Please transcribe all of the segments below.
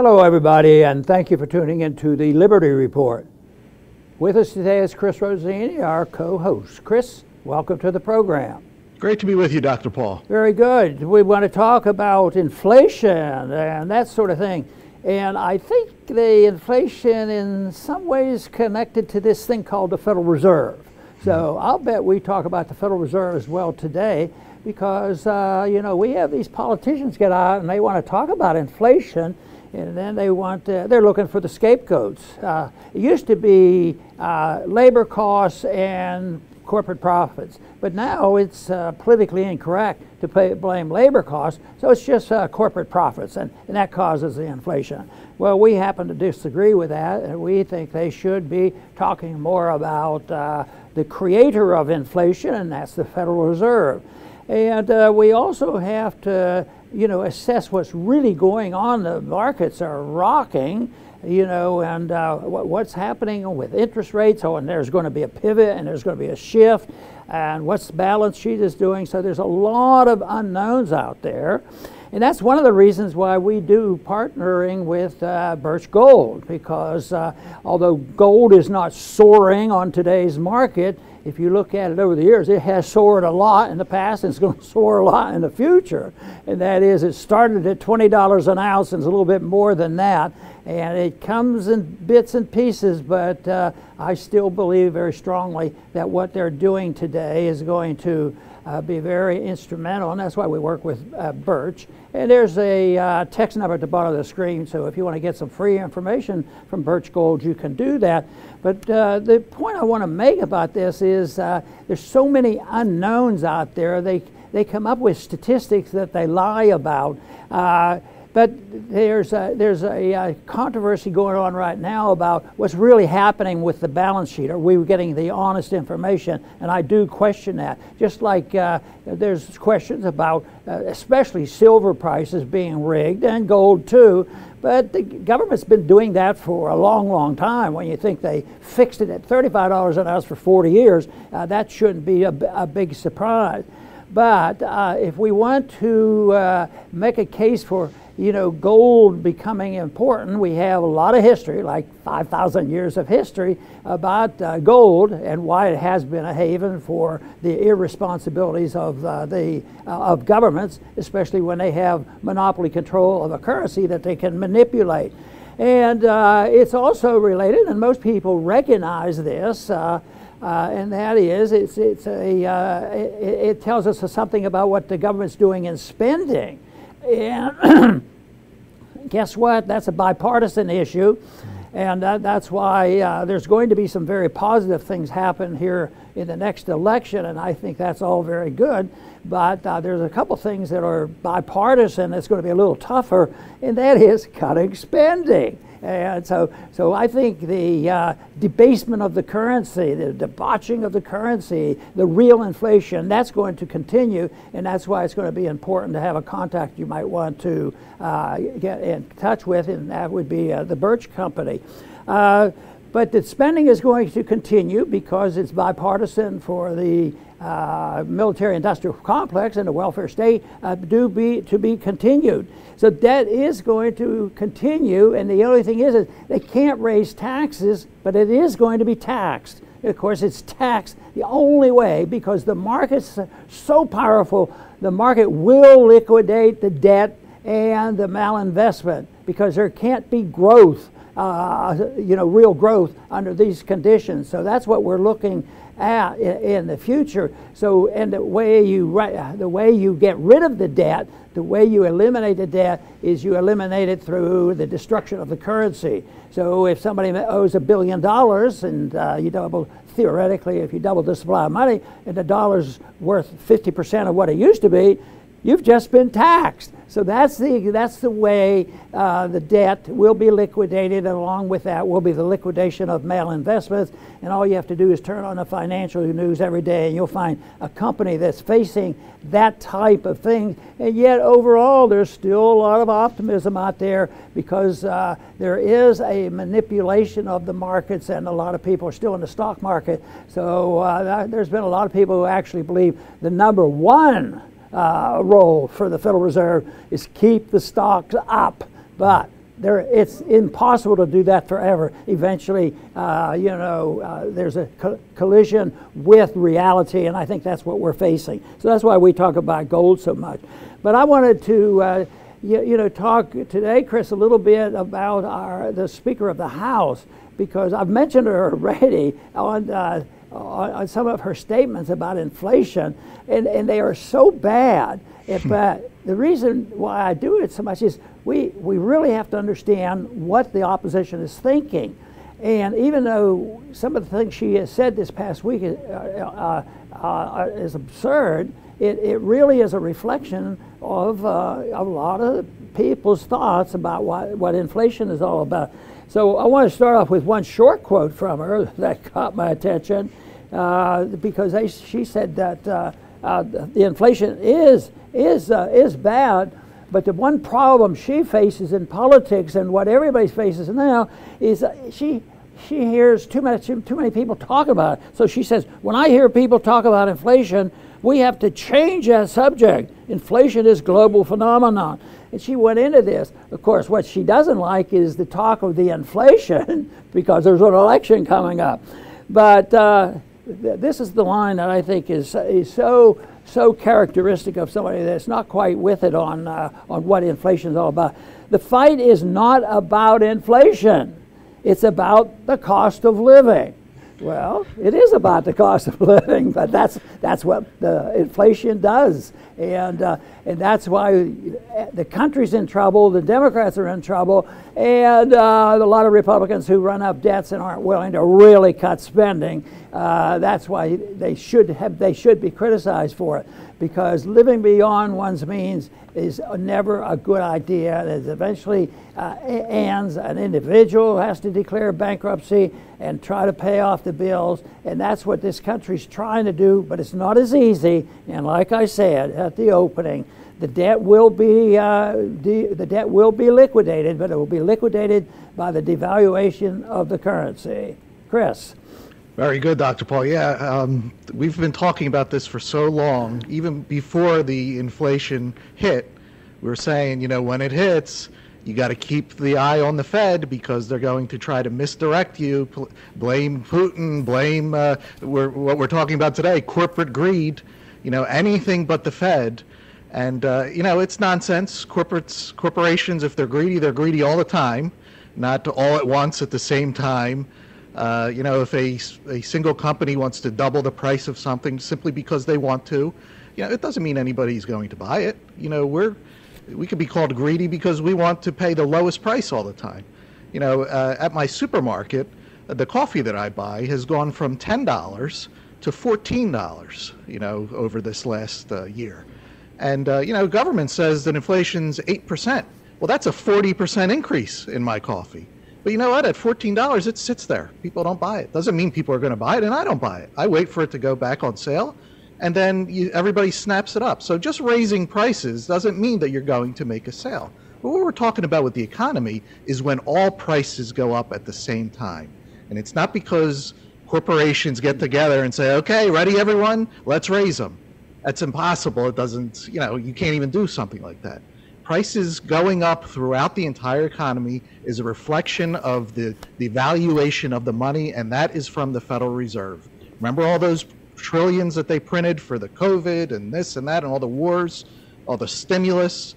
Hello everybody, and thank you for tuning into the Liberty Report. With us today is Chris Rossini, our co-host. Chris, welcome to the program. Great to be with you, Dr. Paul. Very good. We want to talk about inflation and that sort of thing. And I think the inflation in some ways connected to this thing called the Federal Reserve. So I'll bet we talk about the Federal Reserve as well today because, we have these politicians get out and they want to talk about inflation. And then they're looking for the scapegoats. It used to be labor costs and corporate profits, but now it's politically incorrect to blame labor costs, so it's just corporate profits, and that causes the inflation. Well, we happen to disagree with that, and we think they should be talking more about the creator of inflation, and that's the Federal Reserve. And we also have to assess what's really going on. The markets are rocking, and what's happening with interest rates. Oh, and there's going to be a pivot and there's going to be a shift, and what's the balance sheet is doing. So there's a lot of unknowns out there. And that's one of the reasons why we do partnering with Birch Gold, because although gold is not soaring on today's market, if you look at it over the years, it has soared a lot in the past and it's going to soar a lot in the future. And that is, it started at $20 an ounce and it's a little bit more than that. And it comes in bits and pieces, but I still believe very strongly that what they're doing today is going to be very instrumental, and that's why we work with Birch. And there's a text number at the bottom of the screen, so if you want to get some free information from Birch Gold, you can do that. But the point I want to make about this is there's so many unknowns out there. They come up with statistics that they lie about. But there's a controversy going on right now about what's really happening with the balance sheet. Are we getting the honest information? And I do question that. Just like there's questions about especially silver prices being rigged, and gold too. But the government's been doing that for a long, long time. When you think they fixed it at $35 an ounce for 40 years, that shouldn't be a big surprise. But if we want to make a case for gold becoming important, we have a lot of history, like 5,000 years of history about gold and why it has been a haven for the irresponsibilities of governments, especially when they have monopoly control of a currency that they can manipulate. And it's also related, and most people recognize this, and that is, it tells us something about what the government's doing in spending. And guess what? That's a bipartisan issue, and that's why there's going to be some very positive things happen here in the next election, and I think that's all very good. But there's a couple things that are bipartisan that's going to be a little tougher, and that is cutting spending. And so I think the debasement of the currency, the debauching of the currency, the real inflation, that's going to continue, and that's why it's going to be important to have a contact you might want to get in touch with, and that would be the Birch Company. But the spending is going to continue because it's bipartisan for the military-industrial complex and the welfare state to be continued. So that is going to continue, and the only thing is they can't raise taxes, but it is going to be taxed. Of course, it's taxed the only way because the market's so powerful, the market will liquidate the debt and the malinvestment because there can't be growth, real growth under these conditions. So that's what we're looking at in the future. So, and the way you get rid of the debt, the way you eliminate the debt is you eliminate it through the destruction of the currency. So if somebody owes $1 billion and you double, theoretically, if you double the supply of money and the dollar's worth 50% of what it used to be, you've just been taxed. So that's the way the debt will be liquidated, and along with that will be the liquidation of malinvestments. And all you have to do is turn on the financial news every day, and you'll find a company that's facing that type of thing. And yet overall, there's still a lot of optimism out there because there is a manipulation of the markets, and a lot of people are still in the stock market. So there's been a lot of people who actually believe the number one role for the Federal Reserve is keep the stocks up. But it's impossible to do that forever. Eventually, there's a collision with reality, and I think that's what we're facing. So that's why we talk about gold so much. But I wanted to talk today, Chris, a little bit about the Speaker of the House, because I've mentioned her already on some of her statements about inflation, and they are so bad. But the reason why I do it so much is we really have to understand what the opposition is thinking. And even though some of the things she has said this past week is absurd, it really is a reflection of a lot of people's thoughts about what inflation is all about. So I want to start off with one short quote from her that caught my attention, because she said that the inflation is bad, but the one problem she faces in politics and what everybody faces now is she hears too many people talk about it. So she says, when I hear people talk about inflation, we have to change that subject. Inflation is a global phenomenon. And she went into this. Of course, what she doesn't like is the talk of the inflation because there's an election coming up. But this is the line that I think is so characteristic of somebody that's not quite with it on what inflation is all about. The fight is not about inflation. It's about the cost of living. Well, it is about the cost of living, but that's what the inflation does, and that's why the country's in trouble. The Democrats are in trouble, and a lot of Republicans who run up debts and aren't willing to really cut spending. That's why they should be criticized for it, because living beyond one's means is never a good idea. It eventually ends. An individual has to declare bankruptcy and try to pay off the bills, and that's what this country's trying to do, but it's not as easy. And like I said at the opening, the debt will be liquidated, but it will be liquidated by the devaluation of the currency. Chris. Very good, Dr. Paul. Yeah, we've been talking about this for so long. Even before the inflation hit, we were saying, when it hits, you got to keep the eye on the Fed, because they're going to try to misdirect you, blame Putin, blame what we're talking about today, corporate greed, anything but the Fed. And, it's nonsense. Corporations, if they're greedy all the time, not all at once at the same time. If a single company wants to double the price of something simply because they want to, it doesn't mean anybody's going to buy it. We could be called greedy because we want to pay the lowest price all the time. At my supermarket, the coffee that I buy has gone from $10 to $14, over this last year. And, government says that inflation's 8%. Well, that's a 40% increase in my coffee. But you know what? At $14, it sits there. People don't buy it. Doesn't mean people are going to buy it, and I don't buy it. I wait for it to go back on sale, and then everybody snaps it up. So just raising prices doesn't mean that you're going to make a sale. But what we're talking about with the economy is when all prices go up at the same time. And it's not because corporations get together and say, okay, ready everyone? Let's raise them. That's impossible. It doesn't, you can't even do something like that. Prices going up throughout the entire economy is a reflection of the valuation of the money, and that is from the Federal Reserve. Remember all those trillions that they printed for the COVID and this and that and all the wars, all the stimulus?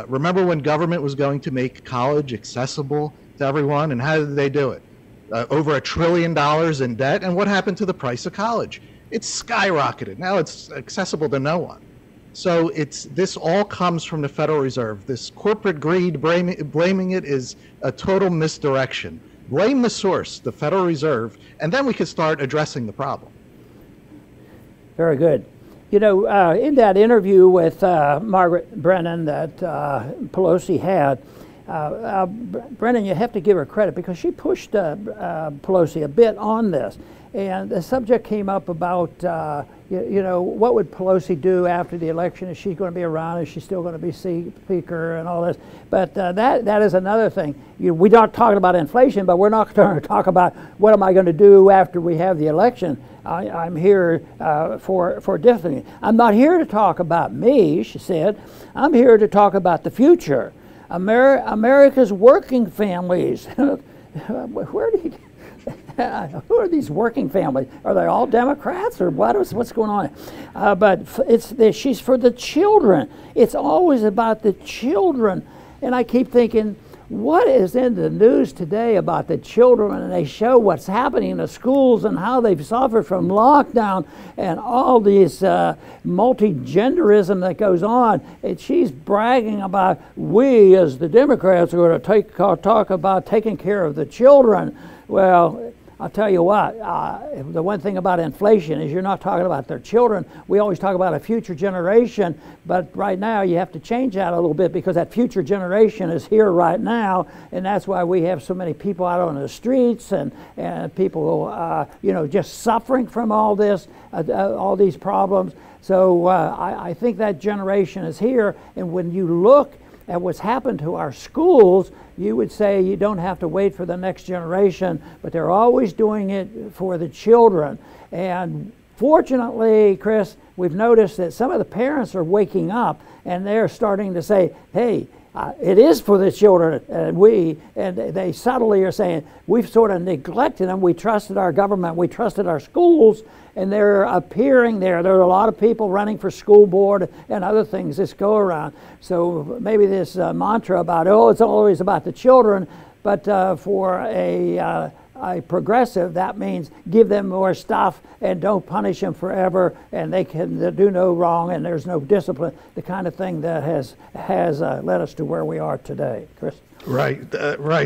Remember when government was going to make college accessible to everyone, and how did they do it? Over $1 trillion in debt, and what happened to the price of college? It's skyrocketed. Now it's accessible to no one. So this all comes from the Federal Reserve. This corporate greed, blaming it is a total misdirection. Blame the source, the Federal Reserve, and then we can start addressing the problem. Very good. In that interview with Margaret Brennan that Pelosi had, Brennan, you have to give her credit because she pushed Pelosi a bit on this. And the subject came up about, what would Pelosi do after the election? Is she going to be around? Is she still going to be speaker and all this? But that is another thing. We're not talking about inflation, but we're not going to talk about what am I going to do after we have the election. I'm here for different. I'm not here to talk about me, she said. I'm here to talk about the future. America's working families. Where do you... Who are these working families? Are they all Democrats or what's going on? But she's for the children. It's always about the children. And I keep thinking, what is in the news today about the children? And they show what's happening in the schools and how they've suffered from lockdown and all these multi-genderism that goes on. And she's bragging about, we as the Democrats are going to talk about taking care of the children. Well, I'll tell you what, the one thing about inflation is you're not talking about their children. We always talk about a future generation, but right now you have to change that a little bit because that future generation is here right now, and that's why we have so many people out on the streets and people, just suffering from all this, all these problems. So I think that generation is here, and when you look at what's happened to our schools, you would say you don't have to wait for the next generation, but they're always doing it for the children. And fortunately, Chris, we've noticed that some of the parents are waking up and they're starting to say, hey, it is for the children, and they subtly are saying, we've sort of neglected them. We trusted our government, we trusted our schools, and they're appearing there. There are a lot of people running for school board and other things this go around. So maybe this mantra about, it's always about the children, but for a progressive, that means give them more stuff and don't punish them forever, and they can do no wrong and there's no discipline, the kind of thing that has led us to where we are today. Chris? Right,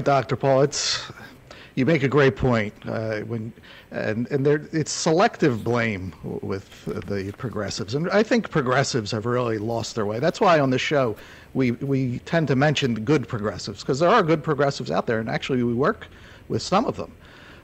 Dr. Paul. You make a great point. It's selective blame with the progressives, and I think progressives have really lost their way. That's why on the show we tend to mention the good progressives, because there are good progressives out there, and actually we work with some of them.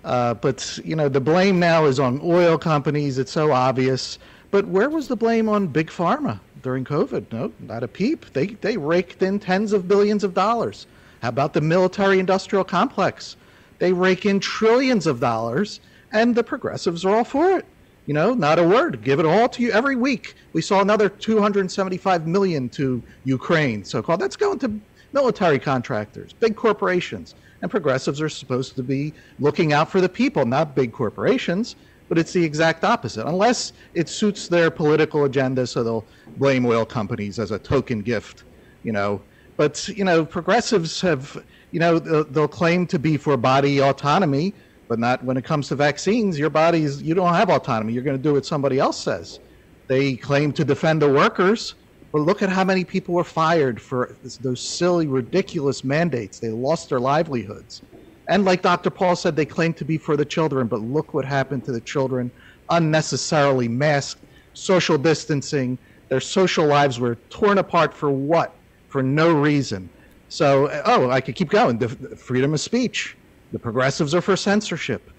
But the blame now is on oil companies. It's so obvious. But where was the blame on big pharma during COVID? No, not a peep. They raked in tens of billions of dollars. How about the military-industrial complex? They rake in trillions of dollars, and the progressives are all for it. Not a word. Give it all to you every week. We saw another $275 million to Ukraine, so-called. That's going to military contractors, big corporations. And progressives are supposed to be looking out for the people, not big corporations, but it's the exact opposite, unless it suits their political agenda, so they'll blame oil companies as a token gift, But, progressives have, they'll claim to be for body autonomy, but not when it comes to vaccines. You don't have autonomy. You're going to do what somebody else says. They claim to defend the workers, but look at how many people were fired for those silly, ridiculous mandates. They lost their livelihoods. And like Dr. Paul said, they claim to be for the children, but look what happened to the children. Unnecessarily masked, social distancing. Their social lives were torn apart for what? For no reason. So, I could keep going. The freedom of speech. The progressives are for censorship,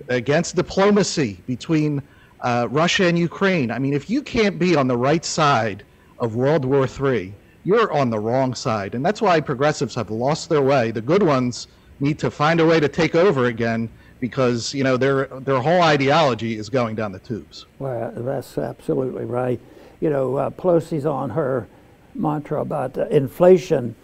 against diplomacy between Russia and Ukraine. I mean, if you can't be on the right side of World War III, you're on the wrong side. And that's why progressives have lost their way. The good ones need to find a way to take over again, because their whole ideology is going down the tubes. Well, that's absolutely right. Pelosi's on her mantra about inflation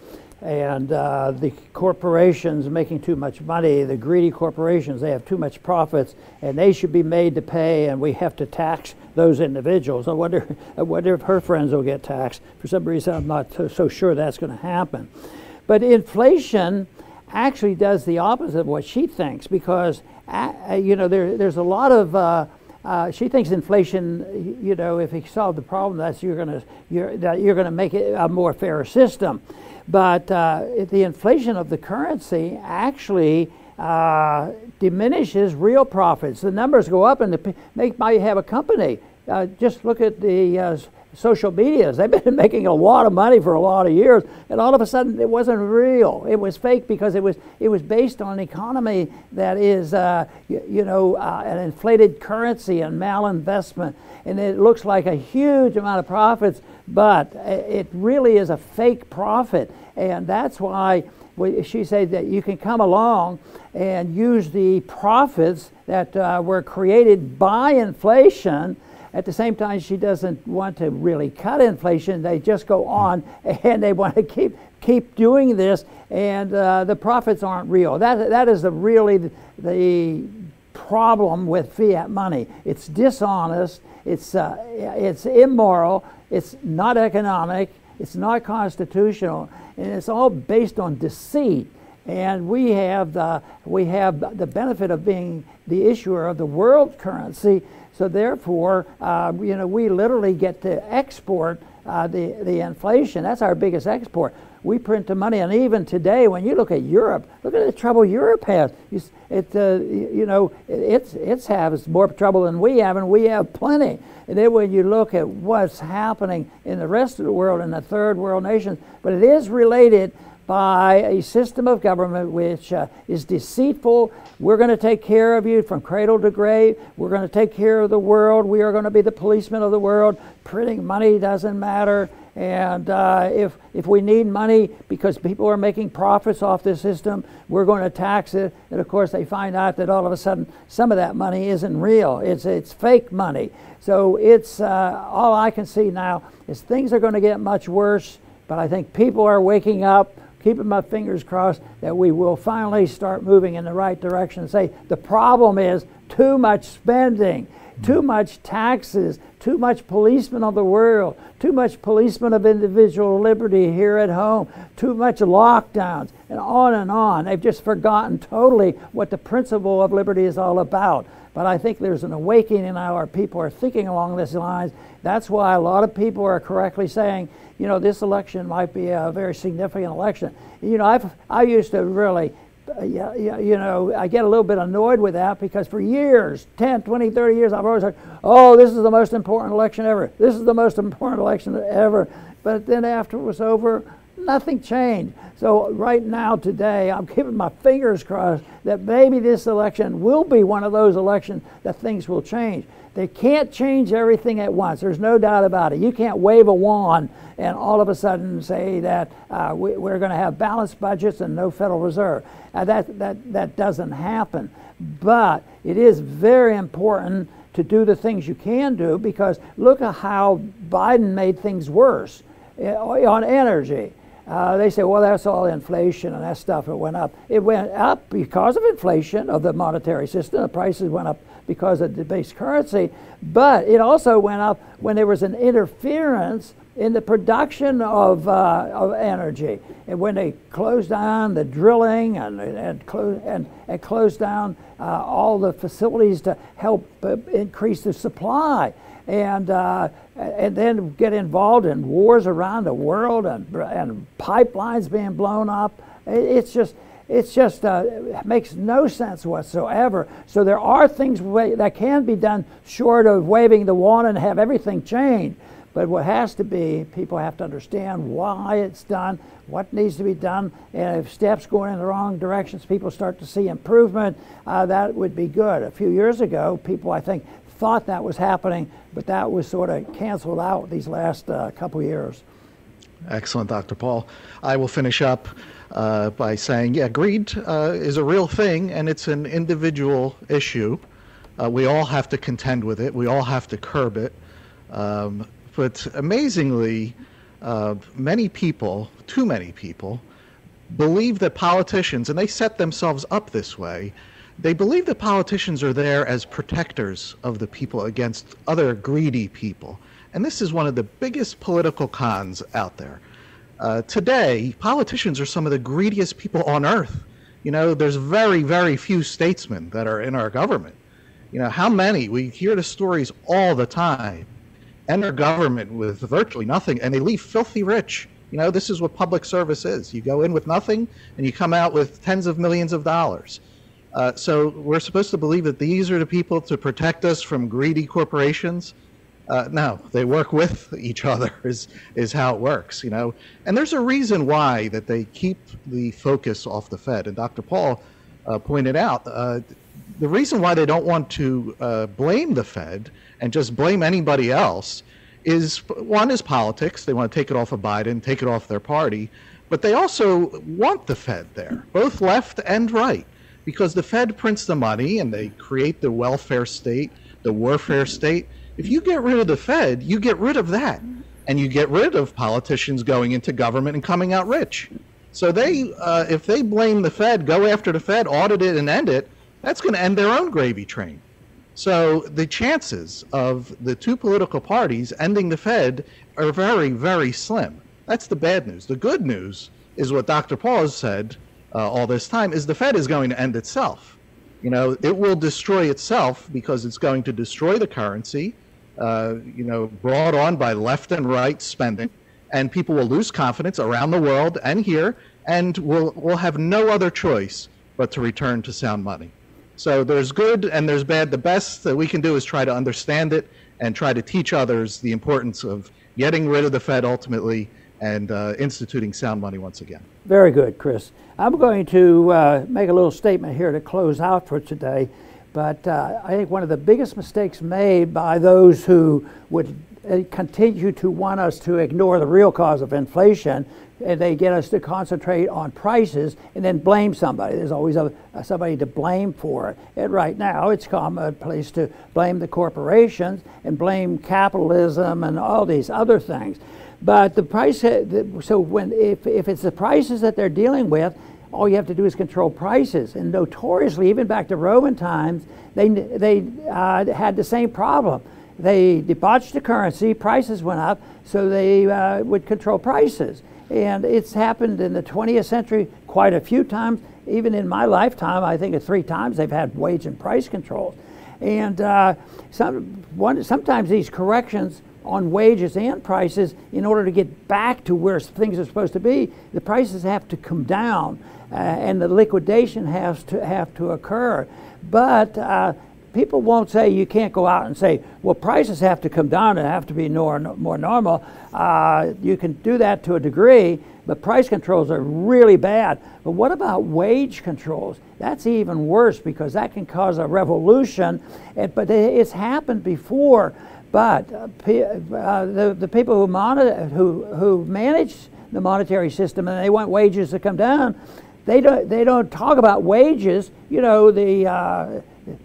and the corporations making too much money, the greedy corporations, they have too much profits and they should be made to pay, and we have to tax those individuals. I wonder if her friends will get taxed. For some reason, I'm not so sure that's going to happen. But inflation actually does the opposite of what she thinks, because there's a lot of she thinks inflation, if you solve the problem, that's you're going to make it a more fair system. But the inflation of the currency actually diminishes real profits. The numbers go up, and might have a company. Just look at the social medias. They've been making a lot of money for a lot of years, and all of a sudden it wasn't real. It was fake because it was based on an economy that is an inflated currency and malinvestment, and it looks like a huge amount of profits, but it really is a fake profit. And that's why she said that you can come along and use the profits that were created by inflation At the same time, she doesn't want to really cut inflation. They just go on and they want to keep doing this, and the profits aren't real. That is really the problem with fiat money. It's dishonest. It's immoral. It's not economic. It's not constitutional, and it's all based on deceit. And we have the benefit of being the issuer of the world currency. So therefore, we literally get to export the inflation. That's our biggest export. We print the money, and even today, when you look at Europe, look at the trouble Europe has. It's more trouble than we have, and we have plenty. And then when you look at what's happening in the rest of the world, in the third world nations, but it is related by a system of government which is deceitful. We're going to take care of you from cradle to grave. We're going to take care of the world. We are going to be the policemen of the world. Printing money doesn't matter. And if we need money because people are making profits off this system, we're going to tax it. And of course, they find out that all of a sudden some of that money isn't real. It's fake money. So it's all I can see now is things are going to get much worse. But I think people are waking up, keeping my fingers crossed that we will finally start moving in the right direction and say the problem is too much spending, too much taxes, too much policemen of the world, too much policemen of individual liberty here at home, too much lockdowns, and on and on. They've just forgotten totally what the principle of liberty is all about. But I think there's an awakening now. Our people are thinking along these lines. That's why a lot of people are correctly saying, this election might be a very significant election. I used to really, I get a little bit annoyed with that because for years, 10, 20, 30 years, I've always heard, oh, this is the most important election ever. This is the most important election ever. But then after it was over, nothing changed. So right now, today, I'm keeping my fingers crossed that maybe this election will be one of those elections that things will change. They can't change everything at once. There's no doubt about it. You can't wave a wand and all of a sudden say that we're going to have balanced budgets and no Federal Reserve. That doesn't happen. But it is very important to do the things you can do, because look at how Biden made things worse on energy. They say, well, that's all inflation and that stuff. It went up. It went up because of inflation of the monetary system. The prices went up because of the base currency. But it also went up when there was an interference in the production of energy. And when they closed down the drilling and closed down all the facilities to help increase the supply. And then get involved in wars around the world and pipelines being blown up. It makes no sense whatsoever. So there are things that can be done short of waving the wand and have everything change. But what has to be, people have to understand why it's done, what needs to be done, and if steps going in the wrong directions, people start to see improvement, that would be good. A few years ago, people, I think, thought that was happening, but that was sort of canceled out these last couple years. Excellent, Dr. Paul. I will finish up by saying, yeah, greed is a real thing, and it's an individual issue. We all have to contend with it. We all have to curb it. But amazingly, many people, too many people, believe that politicians, and they set themselves up this way, they believe that politicians are there as protectors of the people against other greedy people. And this is one of the biggest political cons out there. Today, politicians are some of the greediest people on earth. There's very, very few statesmen that are in our government. How many? We hear the stories all the time. Enter government with virtually nothing, and they leave filthy rich. This is what public service is. You go in with nothing, and you come out with tens of millions of dollars. So we're supposed to believe that these are the people to protect us from greedy corporations? No, they work with each other is how it works, And there's a reason why that they keep the focus off the Fed. And Dr. Paul pointed out the reason why they don't want to blame the Fed and just blame anybody else is, one is politics. They want to take it off of Biden, take it off their party. But they also want the Fed there, both left and right, because the Fed prints the money and they create the welfare state, the warfare state. If you get rid of the Fed, you get rid of that. And you get rid of politicians going into government and coming out rich. So if they blame the Fed, go after the Fed, audit it, and end it, that's going to end their own gravy train. So the chances of the two political parties ending the Fed are very, very slim. That's the bad news. The good news is what Dr. Paul has said all this time, is the Fed is going to end itself. You know, it will destroy itself because it's going to destroy the currency, brought on by left and right spending, and people will lose confidence around the world and here, and we'll have no other choice but to return to sound money. So there's good and there's bad. The best that we can do is try to understand it and try to teach others the importance of getting rid of the Fed ultimately and instituting sound money once again. Very good, Chris. I'm going to make a little statement here to close out for today. But I think one of the biggest mistakes made by those who would continue to want us to ignore the real cause of inflation, and they get us to concentrate on prices and then blame somebody. There's always somebody to blame for it. And right now, it's commonplace to blame the corporations and blame capitalism and all these other things. But the price, if it's the prices that they're dealing with, all you have to do is control prices. And notoriously, even back to Roman times, they had the same problem. They debauched the currency, prices went up, so they would control prices. And it's happened in the 20th century quite a few times. Even in my lifetime, I think 3 times they've had wage and price controls. And sometimes these corrections on wages and prices, in order to get back to where things are supposed to be, the prices have to come down. And the liquidation has to occur. But people won't say, you can't go out and say, well, prices have to come down and have to be more normal. You can do that to a degree, but price controls are really bad. But what about wage controls? That's even worse, because that can cause a revolution. But it's happened before. But the people who manage the monetary system, and they want wages to come down, they don't talk about wages. You know,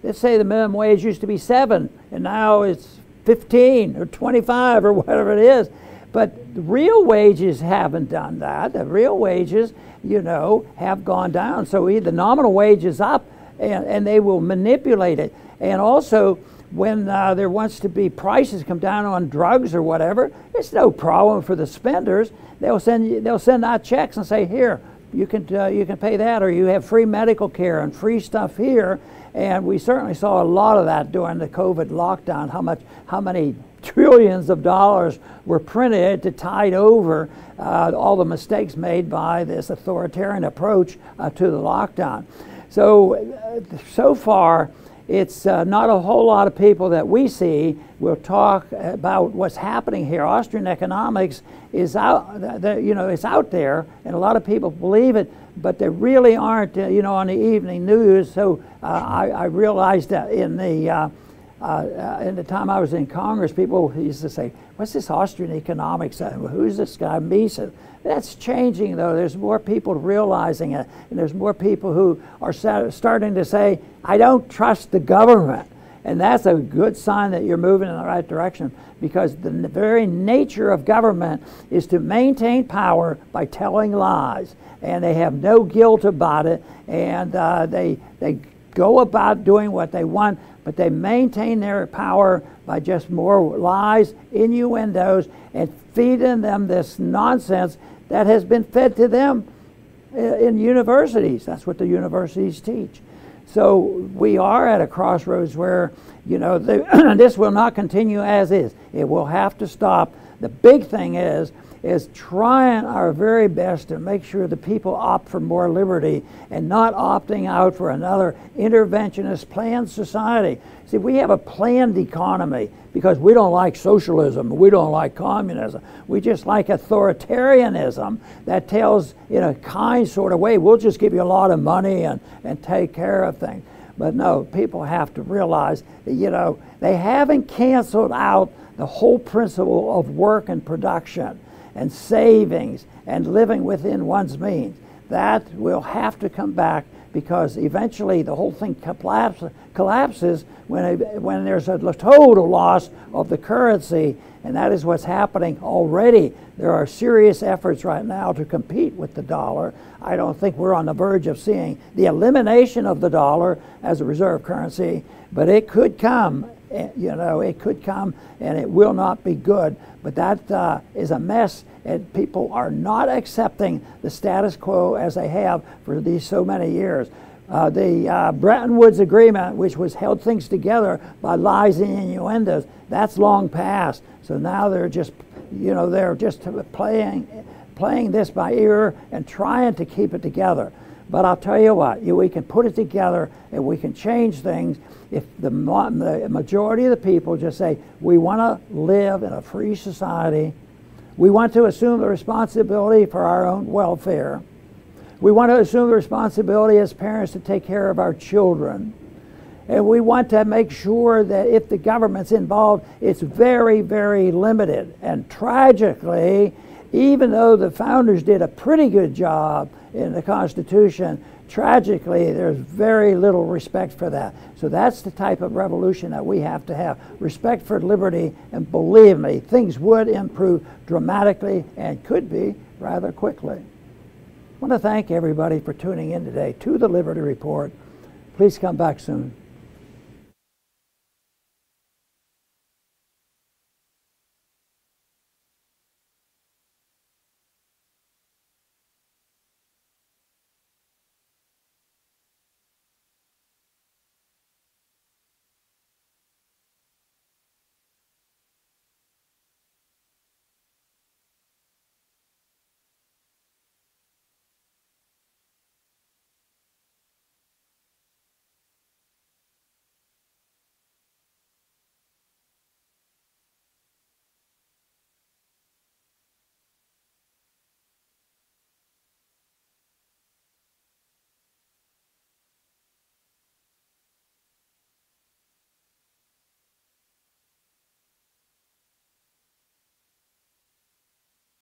let's say the minimum wage used to be 7, and now it's 15 or 25 or whatever it is. But the real wages haven't done that. The real wages, have gone down. So the nominal wage is up, and they will manipulate it. And also, when there wants to be prices come down on drugs or whatever, it's no problem for the spenders. They'll send out checks and say, here, you can pay that, or you have free medical care and free stuff here. And we certainly saw a lot of that during the COVID lockdown. How many trillions of dollars were printed to tide over all the mistakes made by this authoritarian approach to the lockdown. So far, it's not a whole lot of people that we see will talk about what's happening here. Austrian economics is out, it's out there, and a lot of people believe it, but they really aren't, on the evening news. So I realized that in the time I was in Congress, people used to say, "What's this Austrian economics? Who's this guy Mises?" That's changing, though. There's more people realizing it, and there's more people who are starting to say, I don't trust the government. And that's a good sign that you're moving in the right direction, because the very nature of government is to maintain power by telling lies. And they have no guilt about it, and they go about doing what they want, but they maintain their power by just more lies, innuendos, and feeding them this nonsense that has been fed to them in universities. That's what the universities teach. So we are at a crossroads where, this will not continue as is. It will have to stop. The big thing is trying our very best to make sure the people opt for more liberty and not opting out for another interventionist planned society. See, we have a planned economy because we don't like socialism, we don't like communism. We just like authoritarianism that tells, in a kind sort of way, we'll just give you a lot of money and take care of things. But no, people have to realize that, they haven't canceled out the whole principle of work and production and savings and living within one's means. That will have to come back because eventually the whole thing collapses when there's a total loss of the currency, and that is what's happening already. There are serious efforts right now to compete with the dollar. I don't think we're on the verge of seeing the elimination of the dollar as a reserve currency, but it could come. You know, it could come, and it will not be good. But that is a mess, and people are not accepting the status quo as they have for these so many years. The Bretton Woods Agreement, which was held things together by lies and innuendos, that's long past. So now they're just, you know, they're just playing this by ear and trying to keep it together. But I'll tell you what, we can put it together and we can change things if the majority of the people just say, we want to live in a free society. We want to assume the responsibility for our own welfare. We want to assume the responsibility as parents to take care of our children. And we want to make sure that if the government's involved, it's very, very limited. And tragically, even though the founders did a pretty good job in the Constitution, tragically, there's very little respect for that. So that's the type of revolution that we have to have. Respect for liberty, and believe me, things would improve dramatically and could be rather quickly. I want to thank everybody for tuning in today to the Liberty Report. Please come back soon.